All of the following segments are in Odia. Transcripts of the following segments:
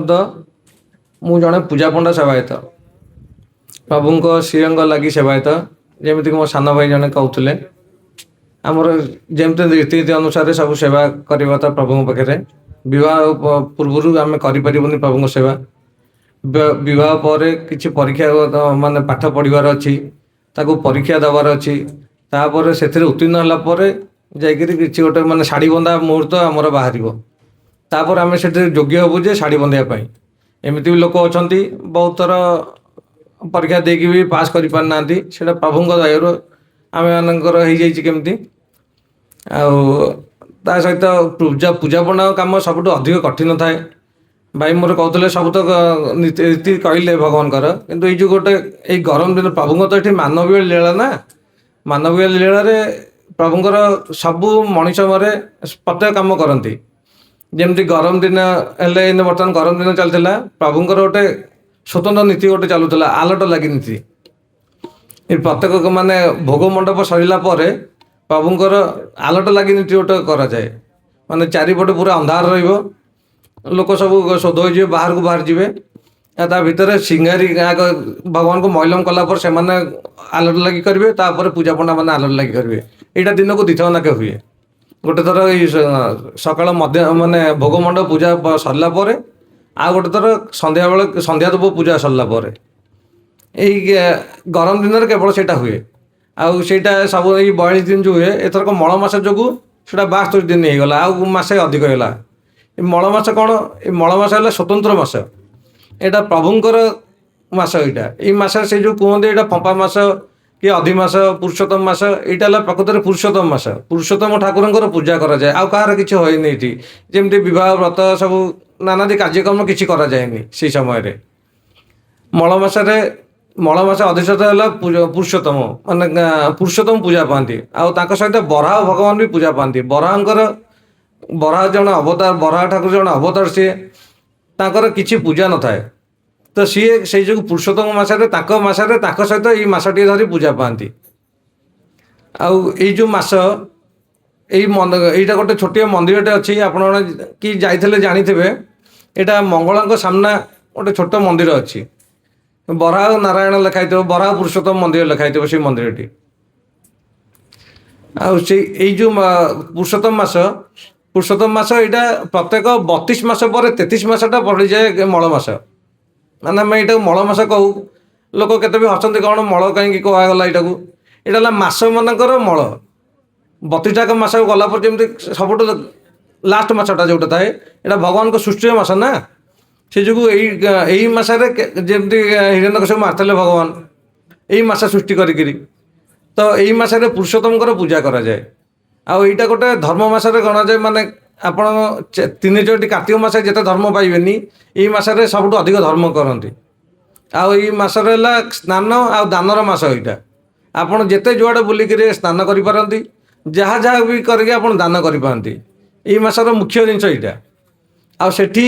ସାଧାରଣତଃ ମୁଁ ଜଣେ ପୂଜା ପଣ୍ଡା ସେବାୟତ। ପ୍ରଭୁଙ୍କ ଶ୍ରୀଅଙ୍ଗ ଲାଗି ସେବାୟତ। ଯେମିତିକି ମୋ ସାନ ଭାଇ ଜଣେ କହୁଥିଲେ, ଆମର ଯେମିତି ରୀତିନୀତି ଅନୁସାରେ ସବୁ ସେବା କରିବା ତ ପ୍ରଭୁଙ୍କ ପାଖରେ। ବିବାହ ପୂର୍ବରୁ ଆମେ କରିପାରିବୁନି ପ୍ରଭୁଙ୍କ ସେବା। ବିବାହ ପରେ କିଛି ପରୀକ୍ଷା ମାନେ ପାଠ ପଢ଼ିବାର ଅଛି, ତାକୁ ପରୀକ୍ଷା ଦେବାର ଅଛି। ତାପରେ ସେଥିରେ ଉତ୍ତୀର୍ଣ୍ଣ ହେଲା ପରେ ଯାଇକରି କିଛି ଗୋଟେ ମାନେ ଶାଢ଼ୀ ବନ୍ଧା ମୁହୂର୍ତ୍ତ ଆମର ବାହାରିବ। ତାପରେ ଆମେ ସେଥିରେ ଯୋଗ୍ୟ ହେବୁ ଯେ ଶାଢ଼ୀ ବନ୍ଧାଇବା ପାଇଁ। ଏମିତି ବି ଲୋକ ଅଛନ୍ତି ବହୁତ ଥର ପରୀକ୍ଷା ଦେଇକି ବି ପାସ୍ କରିପାରିନାହାନ୍ତି। ସେଇଟା ପ୍ରଭୁଙ୍କ ଦୟାରୁ ଆମେମାନଙ୍କର ହେଇଯାଇଛି କେମିତି। ଆଉ ତା ସହିତ ପୂଜା ପଣ୍ଡାଙ୍କ କାମ ସବୁଠୁ ଅଧିକ କଠିନ ଥାଏ। ଭାଇ ମୋର କହୁଥିଲେ ସବୁ ତ ରୀତି କହିଲେ ଭଗବାନଙ୍କର, କିନ୍ତୁ ଏଇ ଯେଉଁ ଗୋଟେ ଏଇ ଗରମ ଦିନ ପ୍ରଭୁଙ୍କ ତ ଏଠି ମାନବୀୟ ଲୀଳା ନା। ମାନବୀୟ ଲୀଳାରେ ପ୍ରଭୁଙ୍କର ସବୁ ମଣିଷ ମରେ ପ୍ରତ୍ୟେକ କାମ କରନ୍ତି। ଯେମିତି ଗରମ ଦିନ ହେଲେ ଏଇନେ ବର୍ତ୍ତମାନ ଗରମ ଦିନ ଚାଲିଥିଲା, ପ୍ରଭୁଙ୍କର ଗୋଟେ ସ୍ୱତନ୍ତ୍ର ନୀତି ଗୋଟେ ଚାଲୁଥିଲା, ଆଲଟ ଲାଗି ନୀତି। ଏ ପ୍ରତ୍ୟେକ ମାନେ ଭୋଗ ମଣ୍ଡପ ସରିଲା ପରେ ପ୍ରଭୁଙ୍କର ଆଲଟ ଲାଗି ନୀତି ଗୋଟେ କରାଯାଏ। ମାନେ ଚାରିପଟେ ପୁରା ଅନ୍ଧାର ରହିବ, ଲୋକ ସବୁ ଶୋଧ ହୋଇଯିବେ, ବାହାରକୁ ବାହାରି ଯିବେ। ତା ଭିତରେ ସିଙ୍ଗାରୀ ଭଗବାନଙ୍କୁ ମଇଲମ କଲା ପରେ ସେମାନେ ଆଲଟ ଲାଗି କରିବେ, ତାପରେ ପୂଜା ପଣ୍ଡା ମାନେ ଆଲଟ ଲାଗି କରିବେ। ଏଇଟା ଦିନକୁ ଦିଥର ନାକେ ହୁଏ। ଗୋଟେ ଥର ଏଇ ସକାଳ ମାନେ ଭୋଗ ମଣ୍ଡପ ପୂଜା ସରିଲା ପରେ, ଆଉ ଗୋଟେ ଥର ସନ୍ଧ୍ୟାବେଳେ ସନ୍ଧ୍ୟା ଧୂପ ପୂଜା ସରିଲା ପରେ। ଏଇ ଗରମ ଦିନରେ କେବଳ ସେଇଟା ହୁଏ। ଆଉ ସେଇଟା ସବୁ ଏଇ 42 ଦିନ ଯେଉଁ ହୁଏ, ଏଥରକ ମଳ ମାସ ଯୋଗୁଁ ସେଇଟା 72 ଦିନ ହେଇଗଲା, ଆଉ ମାସେ ଅଧିକ ହେଲା। ଏ ମଳ ମାସ କ'ଣ? ଏ ମଳ ମାସ ହେଲା ସ୍ୱତନ୍ତ୍ର ମାସ। ଏଇଟା ପ୍ରଭୁଙ୍କର ମାସ। ଏଇଟା ଏଇ ମାସରେ ସେ ଯେଉଁ କୁହନ୍ତି ଏଇଟା ଫମ୍ପା ମାସ କି ଅଧି ମାସ, ପୁରୁଷୋତ୍ତମ ମାସ। ଏଇଟା ହେଲା ପ୍ରକୃତରେ ପୁରୁଷୋତ୍ତମ ମାସ। ପୁରୁଷୋତ୍ତମ ଠାକୁରଙ୍କର ପୂଜା କରାଯାଏ, ଆଉ କାହାର କିଛି ହଏନି ଏଠି। ଯେମିତି ବିବାହ ବ୍ରତ ସବୁ ନାନାଦି କାର୍ଯ୍ୟକ୍ରମ କିଛି କରାଯାଏନି ସେଇ ସମୟରେ। ମଳ ମାସ ଅଧିଷ୍ଠାତା ହେଲା ପୁରୁଷୋତ୍ତମ, ମାନେ ପୁରୁଷୋତ୍ତମ ପୂଜା ପାଆନ୍ତି। ଆଉ ତାଙ୍କ ସହିତ ବରାହ ଭଗବାନ ବି ପୂଜା ପାଆନ୍ତି। ବରାହ ଜଣେ ଅବତାର, ବରାହ ଠାକୁର ଜଣେ ଅବତାର। ସିଏ ତାଙ୍କର କିଛି ପୂଜା ନଥାଏ, ତ ସିଏ ସେଇ ଯୋଗୁଁ ପୁରୁଷୋତ୍ତମ ମାସରେ ତାଙ୍କ ସହିତ ଏଇ ମାସଟିଏ ଧରି ପୂଜା ପାଆନ୍ତି। ଆଉ ଏଇ ଯେଉଁ ମାସ, ଏଇଟା ଗୋଟେ ଛୋଟିଆ ମନ୍ଦିରଟେ ଅଛି, ଆପଣ କି ଯାଇଥିଲେ ଜାଣିଥିବେ। ଏଇଟା ମଙ୍ଗଳାଙ୍କ ସାମ୍ନା ଗୋଟେ ଛୋଟ ମନ୍ଦିର ଅଛି। ବରାହ ନାରାୟଣ ଲେଖା ହେଇଥିବ, ବରାହ ପୁରୁଷୋତ୍ତମ ମନ୍ଦିର ଲେଖା ହେଇଥିବ ସେଇ ମନ୍ଦିରଟି। ଆଉ ଏଇ ଯେଉଁ ପୁରୁଷୋତ୍ତମ ମାସ ଏଇଟା ପ୍ରତ୍ୟେକ 32 ମାସ ପରେ 33 ମାସଟା ପଡ଼ିଯାଏ ମଳ ମାସ। ମାନେ ଆମେ ଏଇଟାକୁ ମଳ ମାସ କହୁ। ଲୋକ କେତେ ବି ହସନ୍ତି, କ'ଣ ମଳ କାହିଁକି କୁହାଗଲା ଏଇଟାକୁ। ଏଇଟା ହେଲା ମାସ ମାନଙ୍କର ମଳ। 32ଟା ମାସ ଗଲା ପରେ ଯେମିତି ସବୁଠୁ ଲାଷ୍ଟ ମାସଟା ଯେଉଁଟା ଥାଏ, ଏଇଟା ଭଗବାନଙ୍କ ସୃଷ୍ଟିର ମାସ ନା। ସେ ଯୋଗୁଁ ଏଇ ମାସରେ ଯେମିତି ହିରଣ୍ୟକଶ୍ୟପ ମାରିଥିଲେ ଭଗବାନ, ଏଇ ମାସ ସୃଷ୍ଟି କରିକିରି। ତ ଏଇ ମାସରେ ପୁରୁଷୋତ୍ତମଙ୍କର ପୂଜା କରାଯାଏ। ଆଉ ଏଇଟା ଗୋଟେ ଧର୍ମ ମାସରେ ଗଣାଯାଏ। ମାନେ ଆପଣ 3 କାର୍ତ୍ତିକ ମାସରେ ଯେତେ ଧର୍ମ ପାଇବେନି, ଏଇ ମାସରେ ସବୁଠୁ ଅଧିକ ଧର୍ମ କରନ୍ତି। ଆଉ ଏଇ ମାସରେ ହେଲା ସ୍ନାନ ଆଉ ଦାନର ମାସ। ଏଇଟା ଆପଣ ଯେତେ ଯୁଆଡ଼େ ବୁଲିକିରି ସ୍ନାନ କରିପାରନ୍ତି, ଯାହା ବି କରିକି ଆପଣ ଦାନ କରିପାରନ୍ତି। ଏଇ ମାସର ମୁଖ୍ୟ ଜିନିଷ ଏଇଟା। ଆଉ ସେଠି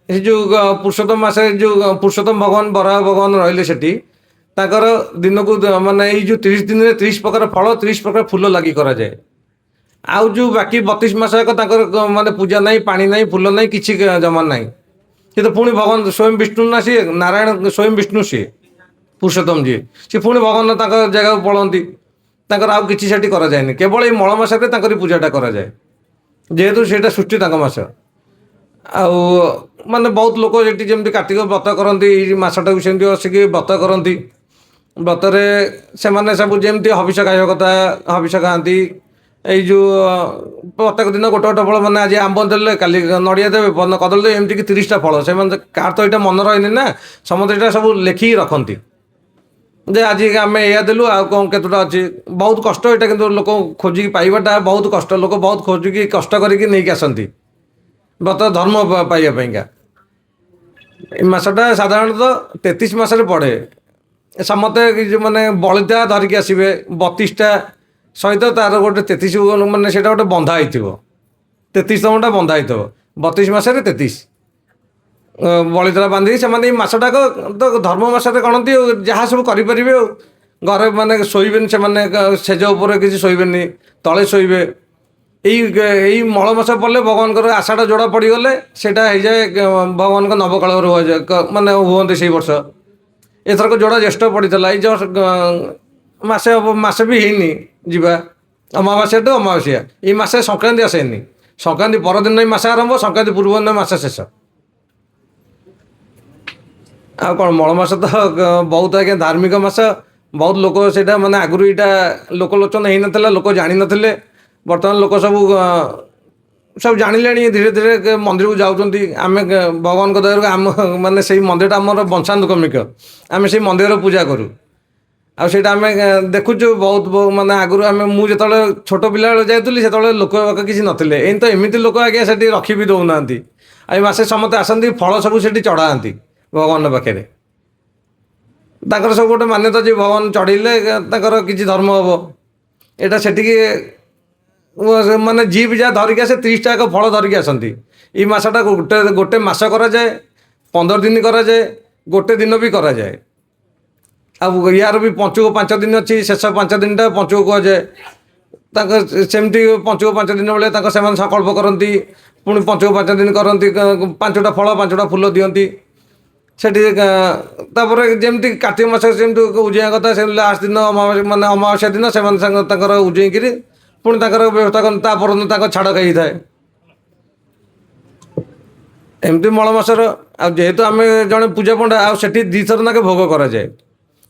ଏ ଯେଉଁ ପୁରୁଷୋତ୍ତମ ମାସରେ ଯେଉଁ ପୁରୁଷୋତ୍ତମ ଭଗବାନ ବରାହ ଭଗବାନ ରହିଲେ, ସେଠି ତାଙ୍କର ଦିନକୁ ମାନେ ଏଇ ଯେଉଁ 30 ଦିନରେ 30 ପ୍ରକାର ଫଳ, 30 ପ୍ରକାର ଫୁଲ ଲାଗି କରାଯାଏ। ଆଉ ଯେଉଁ ବାକି 32 ମାସ ଯାକ ତାଙ୍କର ମାନେ ପୂଜା ନାହିଁ, ପାଣି ନାହିଁ, ଫୁଲ ନାହିଁ, କିଛି ଜମା ନାହିଁ। କିନ୍ତୁ ପୁଣି ଭଗବାନ ସ୍ୱୟଂ ବିଷ୍ଣୁ ନା, ସିଏ ନାରାୟଣ ସ୍ୱୟଂ ବିଷ୍ଣୁ, ସିଏ ପୁରୁଷୋତ୍ତମ ଯିଏ, ସିଏ ପୁଣି ଭଗବାନ ତାଙ୍କ ଜାଗାକୁ ପଳାନ୍ତି। ତାଙ୍କର ଆଉ କିଛି ସେଠି କରାଯାଏନି, କେବଳ ଏଇ ମଳ ମାସରେ ତାଙ୍କରି ପୂଜାଟା କରାଯାଏ, ଯେହେତୁ ସେଇଟା ସୃଷ୍ଟି ତାଙ୍କ ମାସ। ଆଉ ମାନେ ବହୁତ ଲୋକ ସେଠି ଯେମିତି କାର୍ତ୍ତିକ ବ୍ରତ କରନ୍ତି, ଏଇ ମାସଟାକୁ ସେମିତି ବସିକି ବ୍ରତ କରନ୍ତି। ବ୍ରତରେ ସେମାନେ ସବୁ ଯେମିତି ହବିଷ ଖାଇବା କଥା ହବିଷ ଖାଆନ୍ତି। ଏଇ ଯେଉଁ ପ୍ରତ୍ୟେକ ଦିନ ଗୋଟେ ଫଳ, ମାନେ ଆଜି ଆମ୍ବ ଦେଲେ, କାଲି ନଡ଼ିଆ ଦେବେ, କଦଳୀ ଦେବେ, ଏମିତିକି 30ଟା ଫଳ। ସେମାନେ କାହାର ତ ଏଇଟା ମନେ ରହେନି ନା, ସମସ୍ତେ ଏଇଟା ସବୁ ଲେଖିକି ରଖନ୍ତି ଯେ ଆଜି ଆମେ ଏଇଆ ଦେଲୁ, ଆଉ କ'ଣ କେତେଟା ଅଛି। ବହୁତ କଷ୍ଟ ଏଇଟା, କିନ୍ତୁ ଲୋକ ଖୋଜିକି ପାଇବାଟା ବହୁତ କଷ୍ଟ। ଲୋକ ବହୁତ ଖୋଜିକି କଷ୍ଟ କରିକି ନେଇକି ଆସନ୍ତି ବ୍ରତ ଧର୍ମ ପାଇବା ପାଇଁକା। ଏ ମାସଟା ସାଧାରଣତଃ 33 ମାସରେ ପଡ଼େ। ସମସ୍ତେ ମାନେ ବଳିତା ଧରିକି ଆସିବେ 32ଟା ସହିତ, ତାର ଗୋଟେ 33 ମାନେ ସେଇଟା ଗୋଟେ ବନ୍ଧା ହେଇଥିବ। 33ତମଟା ବନ୍ଧା ହେଇଥିବ 32 ମାସରେ 33 ବଳିତା ବାନ୍ଧିକି ସେମାନେ ଏଇ ମାସଟାକ ତ ଧର୍ମ ମାସରେ ଗଣନ୍ତି। ଆଉ ଯାହା ସବୁ କରିପାରିବେ। ଆଉ ଘରେ ମାନେ ଶୋଇବେନି, ସେମାନେ ସେଜ ଉପରେ କିଛି ଶୋଇବେନି, ତଳେ ଶୋଇବେ। ଏଇ ଏଇ ମଳ ମାସ ପଡ଼ିଲେ ଭଗବାନଙ୍କର ଆଷାଢ଼ ଯୋଡ଼ା ପଡ଼ିଗଲେ ସେଇଟା ହେଇଯାଏ ଭଗବାନଙ୍କ ନବକଳେବର ହୁଏ ମାନେ ହୁଅନ୍ତି ସେଇ ବର୍ଷ। ଏଥରକ ଯୋଡ଼ା ଜ୍ୟେଷ୍ଠ ପଡ଼ିଥିଲା ଏଇ ମାସେ ବି ହେଇନି ଯିବା ଅମାବାସ୍ୟା ଟୁ ଅମାବାସ୍ୟା ଏଇ ମାସେ ସଂକ୍ରାନ୍ତି ଆସେନି। ସଂକ୍ରାନ୍ତି ପରଦିନ ମାସ ଆରମ୍ଭ, ସଂକ୍ରାନ୍ତି ପୂର୍ବଦିନ ମାସ ଶେଷ। ଆଉ କ'ଣ ମଳ ମାସ ତ ବହୁତ ଆଜ୍ଞା ଧାର୍ମିକ ମାସ। ବହୁତ ଲୋକ ସେଇଟା ମାନେ ଆଗରୁ ଏଇଟା ଲୋକଲୋଚନ ହେଇନଥିଲା, ଲୋକ ଜାଣିନଥିଲେ। ବର୍ତ୍ତମାନ ଲୋକ ସବୁ ଜାଣିଲେଣି, ଧୀରେ ଧୀରେ ମନ୍ଦିରକୁ ଯାଉଛନ୍ତି। ଆମେ ଭଗବାନଙ୍କ ଦୟାରୁ ଆମ ମାନେ ସେଇ ମନ୍ଦିରଟା ଆମର ବଂଶାନୁକ୍ରମିକ, ଆମେ ସେଇ ମନ୍ଦିରରେ ପୂଜା କରୁ। ଆଉ ସେଇଟା ଆମେ ଦେଖୁଛୁ ବହୁତ ମାନେ ଆଗରୁ ମୁଁ ଯେତେବେଳେ ଛୋଟ ପିଲାବେଳେ ଯାଇଥିଲି ସେତେବେଳେ ଲୋକ କିଛି ନଥିଲେ। ଏମିତି ଲୋକ ଆଜ୍ଞା ସେଠି ରଖି ବି ଦେଉନାହାନ୍ତି। ଆଉ ଏ ମାସେ ସମସ୍ତେ ଆସନ୍ତି, ଫଳ ସବୁ ସେଠି ଚଢ଼ାନ୍ତି ଭଗବାନଙ୍କ ପାଖରେ। ତାଙ୍କର ସବୁ ଗୋଟେ ମାନ୍ୟତା ଯେ ଭଗବାନ ଚଢ଼େଇଲେ ତାଙ୍କର କିଛି ଧର୍ମ ହେବ। ଏଇଟା ସେଠିକି ମାନେ ଯିଏ ବି ଯାହା ଧରିକି ଆସେ 30ଟା ଯାକ ଫଳ ଧରିକି ଆସନ୍ତି। ଏଇ ମାସଟା ଗୋଟେ ମାସ କରାଯାଏ, 15 ଦିନ କରାଯାଏ, ଗୋଟେ ଦିନ ବି କରାଯାଏ। ଆଉ ୟାର ବି ପଞ୍ଚୁକ 5 ଦିନ ଅଛି, ଶେଷ 5 ଦିନଟା ପଞ୍ଚୁକ କୁହାଯାଏ। ତାଙ୍କ ସେମିତି ପଞ୍ଚୁକ 5 ଦିନ ବେଳେ ସେମାନେ ସଂକଳ୍ପ କରନ୍ତି, ପୁଣି ପଞ୍ଚୁକ 5 ଦିନ କରନ୍ତି, 5ଟା ଫଳ 5ଟା ଫୁଲ ଦିଅନ୍ତି ସେଠି। ତାପରେ ଯେମିତି କାର୍ତ୍ତିକ ମାସରେ ଯେମିତି ଉଜେଇବା କଥା, ସେମିତି ଲାଷ୍ଟ ଦିନ ମାନେ ଅମାବାସ୍ୟା ଦିନ ସେମାନେ ତାଙ୍କର ଉଜେଇକିରି ପୁଣି ତାଙ୍କର ବ୍ୟବସ୍ଥା କରନ୍ତି। ତା ପରଦିନ ତାଙ୍କ ଛାଡ଼ ହେଇଥାଏ। ଏମିତି ମଳ ମାସର। ଆଉ ଯେହେତୁ ଆମେ ଜଣେ ପୂଜା ପଣ୍ଡା, ଆଉ ସେଠି 2 ଥର ନାକେ ଭୋଗ କରାଯାଏ।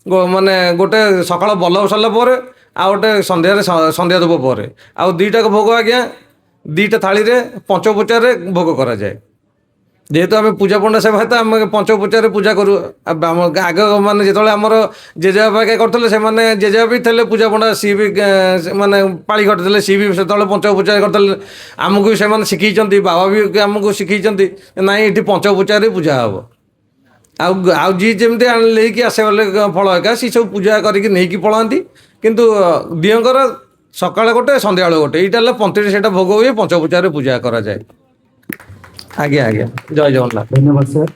ମାନେ ଗୋଟେ ସକାଳ ବଲ୍ଲଭ ସରିଲା ପରେ, ଆଉ ଗୋଟେ ସନ୍ଧ୍ୟାରେ ସନ୍ଧ୍ୟା ଧୂପ ପରେ। ଆଉ 2ଟାକ ଭୋଗ ଆଜ୍ଞା 2ଟା ଥାଳିରେ ପଞ୍ଚୋପଚାରରେ ଭୋଗ କରାଯାଏ। ଯେହେତୁ ଆମେ ପୂଜା ପଣ୍ଡା ସେବାୟତ, ଆମେ ପଞ୍ଚୋପଚାରରେ ପୂଜା କରୁ। ଆଗ ମାନେ ଯେତେବେଳେ ଆମର ଜେଜେବାପା ଆଜ୍ଞା କରୁଥିଲେ, ସେମାନେ ଜେଜେବାପା ବି ଥିଲେ ପୂଜା ପଣ୍ଡା, ସିଏ ବି ମାନେ ପାଳି କରିଥିଲେ, ସିଏ ବି ସେତେବେଳେ ପଞ୍ଚୋପଚାର କରିଥିଲେ। ଆମକୁ ବି ସେମାନେ ଶିଖେଇଛନ୍ତି, ବାବା ବି ଆମକୁ ଶିଖେଇଛନ୍ତି, ନାଇଁ ଏଠି ପଞ୍ଚୋପଚାରରେ ପୂଜା ହେବ। ଆଉ ଯିଏ ଯେମିତି ନେଇକି ଆସେ ଗଲେ ଫଳ ଏକା ସିଏ ସବୁ ପୂଜା କରିକି ନେଇକି ପଳାନ୍ତି। କିନ୍ତୁ ଦିଅଙ୍କର ସକାଳେ ଗୋଟେ, ସନ୍ଧ୍ୟାବେଳେ ଗୋଟେ, ଏଇଟା ହେଲା ପନ୍ତିରେ ସେଇଟା ଭୋଗ ହୁଏ, ପଞ୍ଚୋପଚାରରେ ପୂଜା କରାଯାଏ। ଆଜ୍ଞା ଆଜ୍ଞା, ଜୟ ଜଗନ୍ନାଥ। ଧନ୍ୟବାଦ ସାର୍।